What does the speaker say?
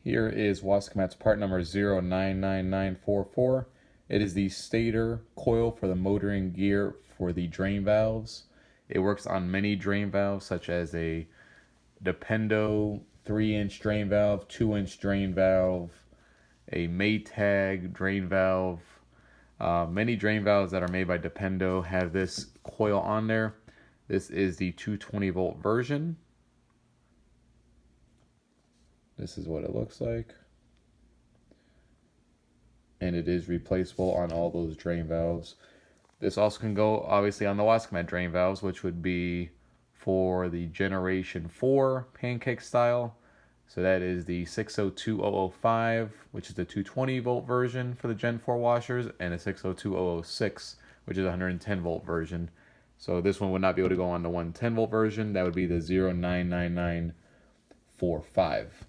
Here is Wascomat's part number 099944. It is the stator coil for the motoring gear for the drain valves. It works on many drain valves such as a Dependo 3-inch drain valve, 2-inch drain valve, a Maytag drain valve. Many drain valves that are made by Dependo have this coil on there. This is the 220 volt version. This is what it looks like. And it is replaceable on all those drain valves. This also can go obviously on the Wascomat drain valves, which would be for the Generation 4 pancake style. So that is the 602005, which is the 220 volt version for the Gen 4 washers, and a 602006, which is a 110 volt version. So this one would not be able to go on the 110 volt version. That would be the 099945.